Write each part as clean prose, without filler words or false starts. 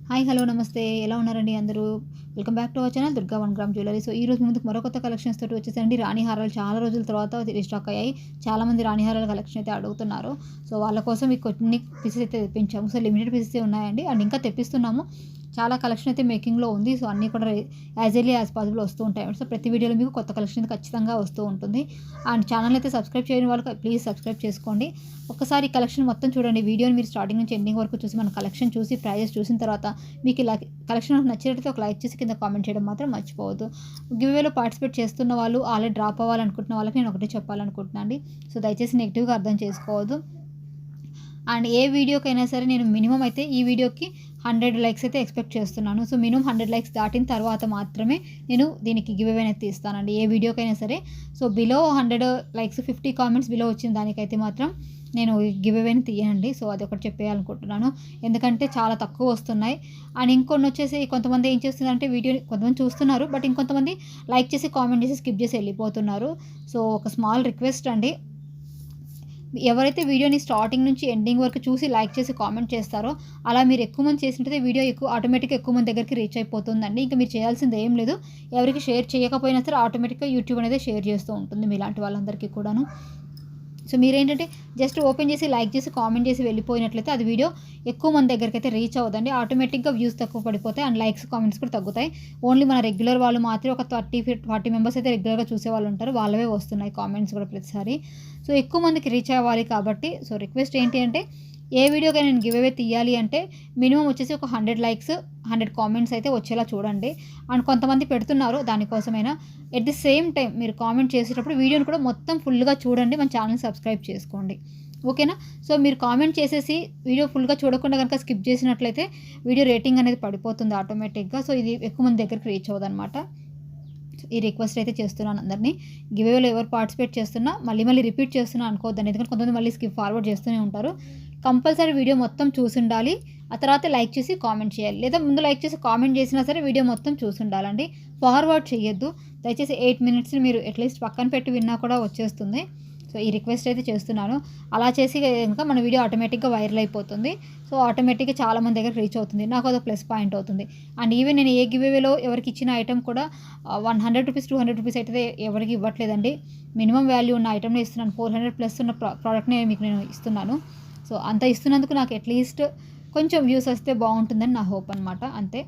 Hi hello నమస్తే ఎలా ఉన్నారండి అందరూ. Welcome back to our channel Durga 1 gram jewellery. So ఈ రోజు ముందుకు మరో కొత్త కలెక్షన్స్ తోటి వచ్చేసండి. రాణి హారాలు చాలా రోజుల తర్వాత రీస్టాక్ అయ్యాయి. చాలామంది రాణి హారాల కలెక్షన్ అయితే అడుగుతున్నారు. సో వాళ్ళ కోసం ఈ కొన్ని పీసెస్ అయితే తెప్పించాము. సో లిమిటెడ్ పీసెస్ ఉన్నాయండి అండ్ ఇంకా తెప్పిస్తున్నాము. చాలా కలెక్షన్ అయితే మేకింగ్లో ఉంది. సో అన్నీ కూడా యాజ్ ఎర్లీ యాజ్ పాసిబుల్ వస్తూ ఉంటాయి. సో ప్రతి వీడియోలో మీకు కొత్త కలెక్షన్ అయితే ఖచ్చితంగా వస్తూ ఉంటుంది. అండ్ ఛానల్ అయితే సబ్స్క్రైబ్ చేయని వాళ్ళకి ప్లీజ్ సబ్స్క్రైబ్ చేసుకోండి. ఒక్కసారి కలెక్షన్ మొత్తం చూడండి. వీడియోని మీరు స్టార్టింగ్ నుంచి ఎండింగ్ వరకు చూసి మన కలెక్షన్ చూసి ప్రైజెస్ చూసిన తర్వాత మీకు ఇలా కలెక్షన్ నచ్చినట్లయితే ఒక లైక్ చేసి కింద కామెంట్ చేయడం మాత్రం మర్చిపోవద్దు. గివ్వేలో పార్టిసిపేట్ చేస్తున్న వాళ్ళు ఆల్రెడీ డ్రాప్ అవ్వాలనుకుంటున్న వాళ్ళకి నేను ఒకటే చెప్పాలనుకుంటున్నాను అండి. సో దయచేసి నెగిటివ్గా అర్థం చేసుకోవద్దు. అండ్ ఏ వీడియోకైనా సరే నేను మినిమం అయితే ఈ వీడియోకి 100 లైక్స్ అయితే ఎక్స్పెక్ట్ చేస్తున్నాను. సో మినిమం 100 లైక్స్ దాటిన తర్వాత మాత్రమే నేను దీనికి గివ్ అవే అయితే ఇస్తానండి ఏ వీడియోకైనా సరే. So below 100 likes 50 comments below వచ్చిన దానికైతే మాత్రం నేను గివ్ అవేని తీయండి. సో అది ఒకటి చెప్పేయాలనుకుంటున్నాను. ఎందుకంటే చాలా తక్కువ వస్తున్నాయి. అండ్ ఇంకొన్ని వచ్చేసి కొంతమంది ఏం చేస్తున్నారంటే వీడియోని కొంతమంది చూస్తున్నారు, బట్ ఇంకొంతమంది లైక్ చేసి కామెంట్ చేసి స్కిప్ చేసి వెళ్ళిపోతున్నారు. సో ఒక స్మాల్ రిక్వెస్ట్ అండి, ఎవరైతే వీడియోని స్టార్టింగ్ నుంచి ఎండింగ్ వరకు చూసి లైక్ చేసి కామెంట్ చేస్తారో అలా మీరు ఎక్కువ మంది చేసినట్లయితే వీడియో ఆటోమేటిక్గా ఎక్కువ మంది దగ్గరికి రీచ్ అయిపోతుందండి. ఇంకా మీరు చేయాల్సింది ఏం లేదు. ఎవరికి షేర్ చేయకపోయినా సరే ఆటోమేటిక్గా యూట్యూబ్ అనేది షేర్ చేస్తూ ఉంటుంది మీలాంటి వాళ్ళందరికీ కూడాను. సో మీరేంటంటే జస్ట్ ఓపెన్ చేసి లైక్ చేసి కామెంట్ చేసి వెళ్ళిపోయినట్లయితే అది వీడియో ఎక్కువ మంది దగ్గరికి అయితే రీచ్ అవ్వదండి. ఆటోమేటిక్గా వ్యూస్ తక్కువ పడిపోతాయి అండ్ లైక్స్ కామెంట్స్ కూడా తగ్గుతాయి. ఓన్లీ మన రెగ్యులర్ వాళ్ళు మాత్రమే ఒక 30-40 మెంబర్స్ అయితే రెగ్యులర్గా చూసే వాళ్ళు ఉంటారు. వాళ్ళవే వస్తున్నాయి కామెంట్స్ కూడా ప్రతిసారి. సో ఎక్కువ మందికి రీచ్ అవ్వాలి కాబట్టి సో రిక్వెస్ట్ ఏంటి అంటే ఏ వీడియోకైనా నేను గివ్ అవే తీయాలి అంటే మినిమం వచ్చేసి ఒక 100 లైక్స్ 100 కామెంట్స్ అయితే వచ్చేలా చూడండి. అండ్ కొంతమంది పెడుతున్నారు దానికోసమైనా. ఎట్ ది సేమ్ టైం మీరు కామెంట్ చేసేటప్పుడు వీడియోని కూడా మొత్తం ఫుల్గా చూడండి. మన ఛానల్ సబ్స్క్రైబ్ చేసుకోండి, ఓకేనా. సో మీరు కామెంట్ చేసేసి వీడియో ఫుల్గా చూడకుండా కనుక స్కిప్ చేసినట్లయితే వీడియో రేటింగ్ అనేది పడిపోతుంది ఆటోమేటిక్గా. సో ఇది ఎక్కువ మంది దగ్గరికి రీచ్ అవ్వదన్నమాట. ఈ రిక్వెస్ట్ అయితే చేస్తున్నాను అందరినీ. గివేలో ఎవరు పార్టిసిపేట్ చేస్తున్నా మళ్ళీ రిపీట్ చేస్తున్నా అనుకోవద్దండి, ఎందుకంటే కొంతమంది మళ్ళీ స్కిప్ ఫార్వర్డ్ చేస్తూనే ఉంటారు. కంపల్సరీ వీడియో మొత్తం చూసి ఉండాలి. ఆ తర్వాత లైక్ చేసి కామెంట్ చేయాలి, లేదా ముందు లైక్ చేసి కామెంట్ చేసినా సరే వీడియో మొత్తం చూసి ఉండాలండి. ఫార్వర్డ్ చేయొద్దు దయచేసి. 8 మినిట్స్ని మీరు అట్లీస్ట్ పక్కన పెట్టి విన్నా కూడా వచ్చేస్తుంది. సో ఈ రిక్వెస్ట్ అయితే చేస్తున్నాను. అలా చేసి కనుక మన వీడియో ఆటోమేటిక్గా వైరల్ అయిపోతుంది. సో ఆటోమేటిక్గా చాలామంది దగ్గర రీచ్ అవుతుంది. నాకు అదొక ప్లస్ పాయింట్ అవుతుంది. అండ్ ఈవెన్ నేను ఏ గివ్ అవేలో ఎవరికి ఇచ్చిన ఐటమ్ కూడా 100 రూపీస్ 200 రూపీస్ అయితే ఎవరికి ఇవ్వట్లేదండి. మినిమం వాల్యూ ఉన్న ఐటమ్ని ఇస్తున్నాను. 400 ప్లస్ ఉన్న ప్రోడక్ట్ని మీకు నేను ఇస్తున్నాను. సో అంత ఇస్తున్నందుకు నాకు అట్లీస్ట్ కొంచెం వ్యూస్ వస్తే బాగుంటుందని నా హోప్ అనమాట, అంతే.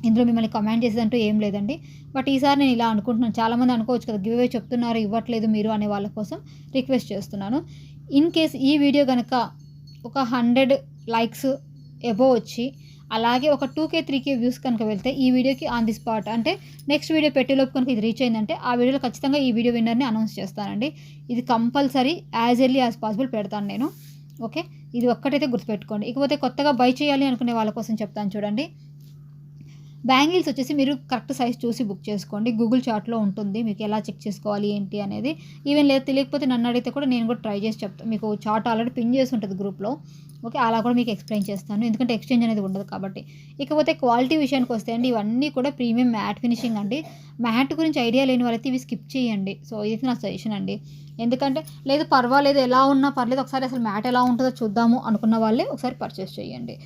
ఇందులో మిమ్మల్ని కమెంట్ చేసేదంటూ ఏం లేదండి. బట్ ఈసారి నేను ఇలా అనుకుంటున్నాను. చాలామంది అనుకోవచ్చు కదా గివ్ అవే చెప్తున్నారు ఇవ్వట్లేదు మీరు అనే వాళ్ళ కోసం రిక్వెస్ట్ చేస్తున్నాను. ఇన్ కేస్ ఈ వీడియో కనుక ఒక 100 లైక్స్ ఎబోవ్ వచ్చి అలాగే ఒక 2K 3K వ్యూస్ కనుక వెళ్తే ఈ వీడియోకి ఆన్ ది స్పాట్ అంటే నెక్స్ట్ వీడియో పెట్టేలోపు కనుక ఇది రీచ్ అయిందంటే ఆ వీడియోలో ఖచ్చితంగా ఈ వీడియో విన్నర్ని అనౌన్స్ చేస్తానండి. ఇది compulsory as early as possible పెడతాను నేను, ఓకే. ఇది ఒక్కటైతే గుర్తుపెట్టుకోండి. ఇకపోతే కొత్తగా బై చేయాలి అనుకునే వాళ్ళ కోసం చెప్తాను చూడండి. బ్యాంగిల్స్ వచ్చేసి మీరు కరెక్ట్ సైజ్ చూసి బుక్ చేసుకోండి. గూగుల్ చార్ట్లో ఉంటుంది మీకు ఎలా చెక్ చేసుకోవాలి ఏంటి అనేది. ఈవెన్ లేదు తెలియకపోతే నన్ను అడిగితే కూడా నేను కూడా ట్రై చేసి చెప్తాను. మీకు చార్ట్ ఆల్రెడీ పిన్ చేసి ఉంటుంది గ్రూప్లో, ఓకే. అలా కూడా మీకు ఎక్స్ప్లెయిన్ చేస్తాను, ఎందుకంటే ఎక్స్చేంజ్ అనేది ఉండదు కాబట్టి. ఇకపోతే క్వాలిటీ విషయానికి వస్తే అండి ఇవన్నీ కూడా ప్రీమియం మ్యాట్ ఫినిషింగ్ అండి. మ్యాట్ గురించి ఐడియా లేని వాళ్ళైతే ఇవి స్కిప్ చేయండి. సో ఇది నా సజెషన్ అండి. ఎందుకంటే లేదు పర్వాలేదు ఎలా ఉన్నా పర్లేదు ఒకసారి అసలు మ్యాట్ ఎలా ఉంటుందో చూద్దాము అనుకున్న వాళ్ళే ఒకసారి పర్చేస్ చేయండి.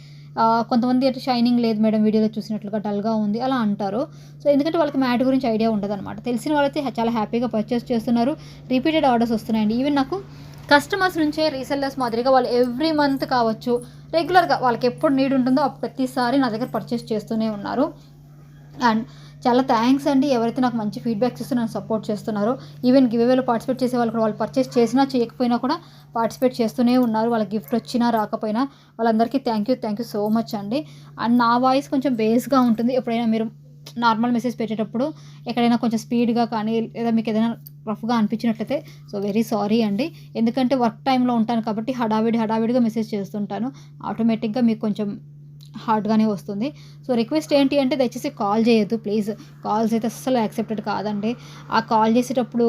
కొంతమంది అంటే షైనింగ్ లేదు మేడం వీడియోలో చూసినట్లుగా డల్గా ఉంది అలా అంటారు. సో ఎందుకంటే వాళ్ళకి మ్యాట్ గురించి ఐడియా ఉండదన్నమాట. తెలిసిన వాళ్ళైతే చాలా హ్యాపీగా పర్చేస్ చేస్తున్నారు. రిపీటెడ్ ఆర్డర్స్ వస్తున్నాయండి. ఈవెన్ నాకు కస్టమర్స్ నుంచే రీసెల్లర్స్ మాదిరిగా వాళ్ళు ఎవ్రీ మంత్ కావచ్చు రెగ్యులర్గా వాళ్ళకి ఎప్పుడు నీడ్ ఉంటుందో అప్పుడు ప్రతిసారి నా దగ్గర పర్చేస్ చేస్తూనే ఉన్నారు. అండ్ చాలా థ్యాంక్స్ అండి ఎవరైతే నాకు మంచి ఫీడ్బ్యాక్స్ ఇస్తూ నన్ను సపోర్ట్ చేస్తున్నారో. ఈవెన్ గివ్ అవేలో పార్టిసిపేట్ చేసే వాళ్ళు కూడా వాళ్ళు పర్చేస్ చేసినా చేయకపోయినా కూడా పార్టిసిపేట్ చేస్తూనే ఉన్నారు. వాళ్ళకి గిఫ్ట్ వచ్చినా రాకపోయినా వాళ్ళందరికీ థ్యాంక్ యూ సో మచ్ అండి. అండ్ నా వాయిస్ కొంచెం బేస్గా ఉంటుంది. ఎప్పుడైనా మీరు నార్మల్ మెసేజ్ పెట్టేటప్పుడు ఎక్కడైనా కొంచెం స్పీడ్గా కానీ లేదా మీకు ఏదైనా రఫ్గా అనిపించినట్లయితే సో వెరీ సారీ అండి. ఎందుకంటే వర్క్ టైంలో ఉంటాను కాబట్టి హడావిడిగా మెసేజ్ చేస్తుంటాను. ఆటోమేటిక్గా మీకు కొంచెం హార్డ్గానే వస్తుంది. సో రిక్వెస్ట్ ఏంటి అంటే దయచేసి కాల్ చేయొద్దు ప్లీజ్. కాల్స్ అయితే అస్సలు యాక్సెప్టెడ్ కాదండి. ఆ కాల్ చేసేటప్పుడు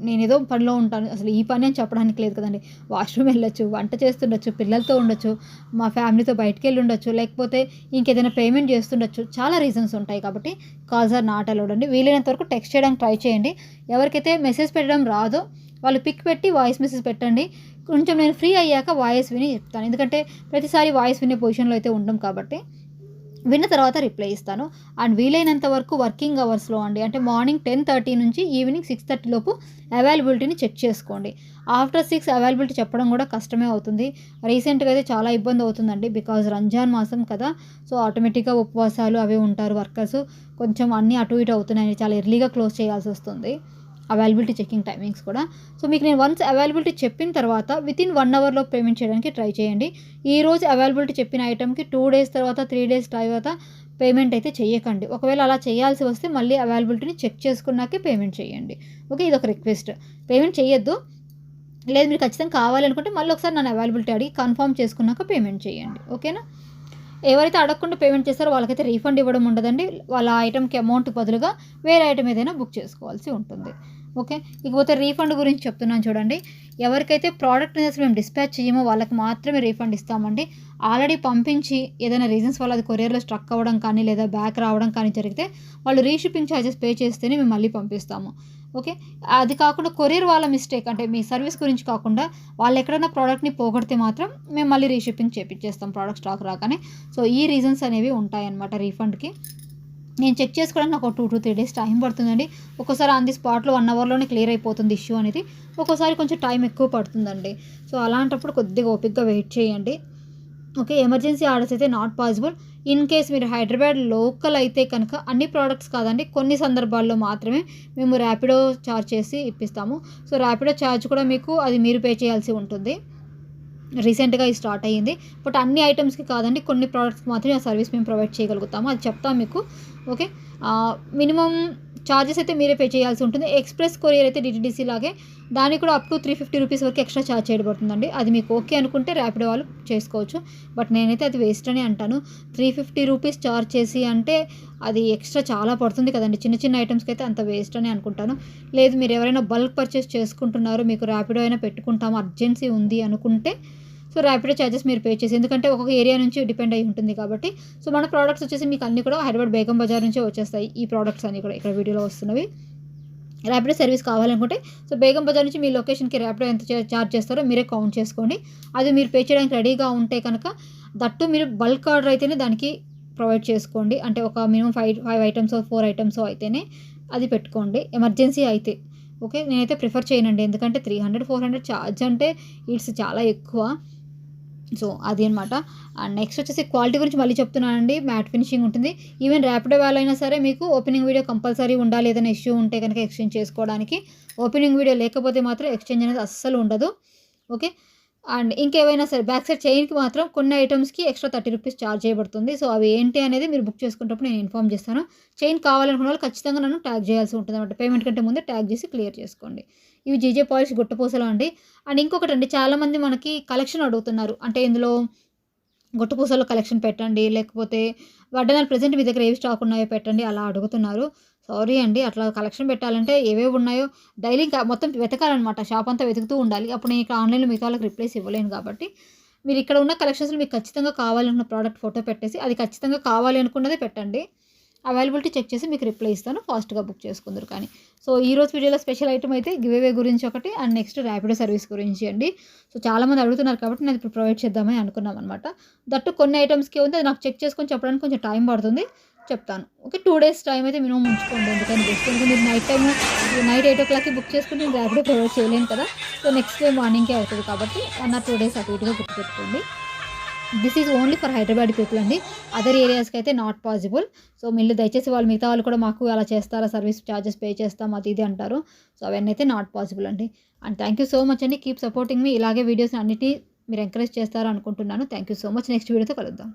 నేను ఏదో పనిలో ఉంటాను, అసలు ఈ పని అని చెప్పడానికి లేదు కదండి. వాష్రూమ్ వెళ్ళొచ్చు, వంట చేస్తుండొచ్చు, పిల్లలతో ఉండొచ్చు, మా ఫ్యామిలీతో బయటికి వెళ్ళి ఉండొచ్చు, లేకపోతే ఇంకేదైనా పేమెంట్ చేస్తుండొచ్చు. చాలా రీజన్స్ ఉంటాయి కాబట్టి కాల్స్ ఆర్ నాట్ అలౌడ్ అండి. వీలైనంత వరకు టెక్స్ట్ చేయడానికి ట్రై చేయండి. ఎవరికైతే మెసేజ్ పెట్టడం రాదో వాళ్ళు పిక్ పెట్టి వాయిస్ మెసేజ్ పెట్టండి. కొంచెం నేను ఫ్రీ అయ్యాక వాయిస్ విని చెప్తాను, ఎందుకంటే ప్రతిసారి వాయిస్ వినే పొజిషన్లో అయితే ఉండం కాబట్టి. విన్న తర్వాత రిప్లై ఇస్తాను. అండ్ వీలైనంత వరకు వర్కింగ్ అవర్స్‌లో అండి. అంటే మార్నింగ్ 10:30 నుంచి ఈవినింగ్ 6:30 లోపు అవైలబిలిటీని చెక్ చేసుకోండి. ఆఫ్టర్ 6 అవైలబిలిటీ చెప్పడం కూడా కష్టమే అవుతుంది. రీసెంట్‌గా అయితే చాలా ఇబ్బంది అవుతుందండి. బికాజ్ రంజాన్ మాసం కదా! సో, ఆటోమేటిక్‌గా ఉపవాసాలు అవి ఉంటారు వర్కర్స్. కొంచెం అన్నీ అటు ఇటు అవుతున్నాయి. చాలా ఎర్లీగా క్లోజ్ చేయాల్సొస్తుంది. అవైలబిలిటీ చెకింగ్ టైమింగ్స్ కూడా. సో, మీకు నేను వన్స్ అవైలబిలిటీ చెప్పిన తర్వాత వితిన్ 1 అవర్‌లో పేమెంట్ చేయడానికి ట్రై చేయండి. ఈరోజు అవైలబిలిటీ చెప్పిన ఐటెమ్‌కి 2 డేస్ తర్వాత, 3 డేస్ తర్వాత పేమెంట్ అయితే చెయ్యకండి. ఒకవేళ అలా చేయాల్సి వస్తే మళ్ళీ అవైలబిలిటీని చెక్ చేసుకున్నాకే పేమెంట్ చేయండి. ఓకే. ఇదొక రిక్వెస్ట్. పేమెంట్ చేయొద్దు. లేదు మీరు ఖచ్చితంగా కావాలనుకుంటే మళ్ళీ ఒకసారి నన్ను అవైలబిలిటీ అడిగి కన్ఫర్మ్ చేసుకున్నాక పేమెంట్ చేయండి. ఓకేనా? ఎవరైతే అడగకుండా పేమెంట్ చేస్తారో వాళ్ళకైతే రీఫండ్ ఇవ్వడం ఉండదండి. వాళ్ళ ఐటెమ్‌కి అమౌంట్ బదులుగా వేరే ఐటెమ్ ఏదైనా బుక్ చేసుకోవాల్సి ఉంటుంది. ఓకే. ఇకపోతే రీఫండ్ గురించి చెప్తున్నాను చూడండి. ఎవరికైతే ప్రోడక్ట్‌ని అసలు మేము డిస్పాచ్ చేయమో వాళ్ళకి మాత్రమే రీఫండ్ ఇస్తామండి. ఆల్రెడీ పంపించి ఏదైనా రీజన్స్ వల్ల అది కొరియర్‌లో స్ట్రక్ అవ్వడం కానీ, లేదా బ్యాక్ రావడం కానీ జరిగితే వాళ్ళు రీషిప్పింగ్ ఛార్జెస్ పే చేస్తేనే మేము మళ్ళీ పంపిస్తాము. ఓకే. అది కాకుండా కొరియర్ వాళ్ళ మిస్టేక్ అంటే మీ సర్వీస్ గురించి కాకుండా వాళ్ళు ఎక్కడైనా ప్రోడక్ట్‌ని పోగొడితే మాత్రం మేము మళ్ళీ రీషిప్పింగ్ చేపిచ్చేస్తాం ప్రోడక్ట్ స్టాక్ రాగానే. సో, ఈ రీజన్స్ అనేవి ఉంటాయన్నమాట రీఫండ్‌కి. నేను చెక్ చేసుకోవడానికి నాకు ఒక 2-3 డేస్ టైం పడుతుందండి. ఒక్కోసారి ఆన్ ది స్పాట్‌లో 1 అవర్‌లోనే క్లియర్ అయిపోతుంది ఇష్యూ అనేది. ఒక్కోసారి కొంచెం టైం ఎక్కువ పడుతుందండి. సో, అలాంటప్పుడు కొద్దిగా ఓపికగా వెయిట్ చేయండి. ఓకే. ఎమర్జెన్సీ ఆర్డర్స్ అయితే నాట్ పాసిబుల్. ఇన్ కేస్ మీరు హైదరాబాద్ లోకల్ అయితే కనుక అన్ని ప్రొడక్ట్స్ కాదండి. కొన్ని సందర్భాల్లో మాత్రమే మేము ర్యాపిడో చార్జ్ చేసి ఇప్పిస్తాము. సో, ర్యాపిడో చార్జ్ కూడా మీకు అది మీరు పే చేయాల్సి ఉంటుంది. రీసెంట్‌గా ఇది స్టార్ట్ అయ్యింది. బట్ అన్ని ఐటెమ్స్‌కి కాదండి. కొన్ని ప్రొడక్ట్స్‌కి మాత్రమే ఆ సర్వీస్ మేము ప్రొవైడ్ చేయగలుగుతాము. అది చెప్తాం మీకు. ఓకే. మినిమమ్ చార్జెస్ అయితే మీరే పే చేయాల్సి ఉంటుంది. ఎక్స్‌ప్రెస్ కొరియర్ అయితే డీటీడీసీ లాగే దానికి కూడా అప్ టు 350 రూపీస్ వరకు ఎక్స్ట్రా చార్జ్ చేయబడుతుందండి. అది మీకు ఓకే అనుకుంటే ర్యాపిడో వాళ్ళు చేసుకోవచ్చు. బట్ నేనైతే అది వేస్ట్ అనే అంటాను. 350 రూపీస్ చార్జ్ చేసి అంటే అది ఎక్స్ట్రా చాలా పడుతుంది కదండీ. చిన్న చిన్న ఐటెమ్స్‌కి అయితే అంత వేస్ట్ అని అనుకుంటాను. లేదు మీరు ఎవరైనా బల్క్ పర్చేస్ చేసుకుంటున్నారు, మీకు ర్యాపిడో అయినా పెట్టుకుంటాము అర్జెన్సీ ఉంది అనుకుంటే సో, ర్యాపిడో చార్జెస్ మీరు పే చేసి ఎందుకంటే ఒక్కొక్క ఏరియా నుంచి డిపెండ్ అయ్యి ఉంటుంది కాబట్టి. సో, మన ప్రొడక్ట్స్ వచ్చేసి మీకు అన్నీ కూడా హైదరాబాద్ బేగం బజార్ నుంచే వచ్చేస్తాయి. ఈ ప్రొడక్ట్స్ అన్నీ కూడా ఇక్కడ వీడియోలో వస్తున్నవి. ర్యాపిడో సర్వీస్ కావాలనుకుంటే సో, బేగం బజార్ నుంచి మీ లొకేషన్‌కి ర్యాపిడో ఎంత చార్జ్ చేస్తారో మీరే కౌంట్ చేసుకోండి. అది మీరు పే చేయడానికి రెడీగా ఉంటే కనుక దట్టు మీరు బల్క్ ఆర్డర్ అయితేనే దానికి ప్రొవైడ్ చేసుకోండి. అంటే ఒక మినిమమ్ 5 ఐటెమ్సో, 4 ఐటెమ్సో అయితేనే అది పెట్టుకోండి. ఎమర్జెన్సీ అయితే. ఓకే. నేనైతే ప్రిఫర్ చేయనండి. ఎందుకంటే 300, 400 చార్జ్ అంటే ఇట్స్ చాలా ఎక్కువ. సో, అది అనమాట. అండ్ నెక్స్ట్ వచ్చేసి క్వాలిటీ గురించి మళ్ళీ చెప్తున్నానండి. మ్యాట్ ఫినిషింగ్ ఉంటుంది. ఈవెన్ ర్యాపిడో వాళ్ళైనా సరే మీకు ఓపెనింగ్ వీడియో కంపల్సరీ ఉండాలి. ఏదైనా ఇష్యూ ఉంటే కనుక ఎక్స్చేంజ్ చేసుకోవడానికి. ఓపెనింగ్ వీడియో లేకపోతే మాత్రం ఎక్స్చేంజ్ అనేది అస్సలు ఉండదు. ఓకే. అండ్ ఇంకేవైనా సరే బ్యాక్ సైడ్ చైన్‌కి మాత్రం కొన్ని ఐటెమ్స్‌కి ఎక్స్ట్రా 30 రూపీస్ చార్జ్ చేయబడుతుంది. సో, అవి ఏంటి అనేది మీరు బుక్ చేసుకునేటప్పుడు నేను ఇన్ఫార్మ్ చేస్తాను. చైన్ కావాలనుకున్న వాళ్ళు ఖచ్చితంగా నన్ను ట్యాగ్ చేయాల్సి ఉంటుందన్నమాట. పేమెంట్ కంటే ముందే ట్యాగ్ చేసి క్లియర్ చేసుకోండి. ఇవి జీజే పాలిష్ గుట్టపూసలు అండి. అండ్ ఇంకొకటండి చాలామంది మనకి కలెక్షన్ అడుగుతున్నారు. అంటే ఇందులో గుట్టపూసలు కలెక్షన్ పెట్టండి. లేకపోతే వడ్డానాలు ప్రెజెంట్ మీ దగ్గర ఏవి స్టాక్ ఉన్నాయో పెట్టండి అలా అడుగుతున్నారు. సారీ అండి. అట్లా కలెక్షన్ పెట్టాలంటే ఏవేవి ఉన్నాయో డైలీ ఇంకా మొత్తం వెతకాలనమాట. షాప్ అంతా వెతుకుతూ ఉండాలి. అప్పుడు నేను ఇక్కడ ఆన్‌లైన్‌లో మిగతా వాళ్ళకి రిప్లైస్ ఇవ్వలేను కాబట్టి, మీరు ఇక్కడ ఉన్న కలెక్షన్స్‌లో మీకు ఖచ్చితంగా కావాలనుకున్న ప్రోడక్ట్ ఫోటో పెట్టేసి, అది ఖచ్చితంగా కావాలి అనుకున్నదే పెట్టండి. అవైలబిలిటీ చెక్ చేసి మీకు రిప్లై ఇస్తాను. ఫాస్ట్‌గా బుక్ చేసుకుందురు కానీ. సో, ఈరోజు వీడియోలో స్పెషల్ ఐటెమ్ అయితే గివ్ అవే గురించి ఒకటి అండ్ నెక్స్ట్ ర్యాపిడో సర్వీస్ గురించి అండి. సో, చాలామంది అడుగుతున్నారు కాబట్టి నేను ఇప్పుడు ప్రొవైడ్ చేద్దామని అనుకున్నామనమాట. దట్టు కొన్ని ఐటెమ్స్‌కి ఉంది అది నాకు చెక్ చేసుకొని చెప్పడానికి కొంచెం టైం పడుతుంది. చెప్తాను. ఓకే. 2 డేస్ టైం అయితే మినిమమ్ ఉంచుకోండి. ఎందుకని బెస్ట్ ఎందుకంటే మీరు నైట్ 8:00కి బుక్ చేసుకుంటే నేను ర్యాపిడో ప్రొవైడ్ చేయలేను కదా! సో, నెక్స్ట్ డే మార్నింగ్‌కే అవుతది కాబట్టి 1 ఆర్ 2 డేస్ అటు ఇటుగా గుర్తుపెట్టుకోండి. This is only for Hyderabad people అండి. అదర్ ఏరియాస్‌కి అయితే నాట్ పాసిబుల్. సో, మీరు దయచేసి వాళ్ళు మిగతా వాళ్ళు కూడా మాకు అలా చేస్తారా సర్వీస్ చార్జెస్ పే చేస్తాం అది ఇది అంటారు. సో, అవన్నీ అయితే నాట్ పాసిబుల్ అండి. And thank you so much అండి. కీప్ సపోర్టింగ్ మీ. ఇలాగే వీడియోస్‌ని అన్నిటిని మీరు ఎంకరేజ్ చేస్తారు అనుకుంటున్నాను. Thank you so much. Next వీడియోతో కలుద్దాం.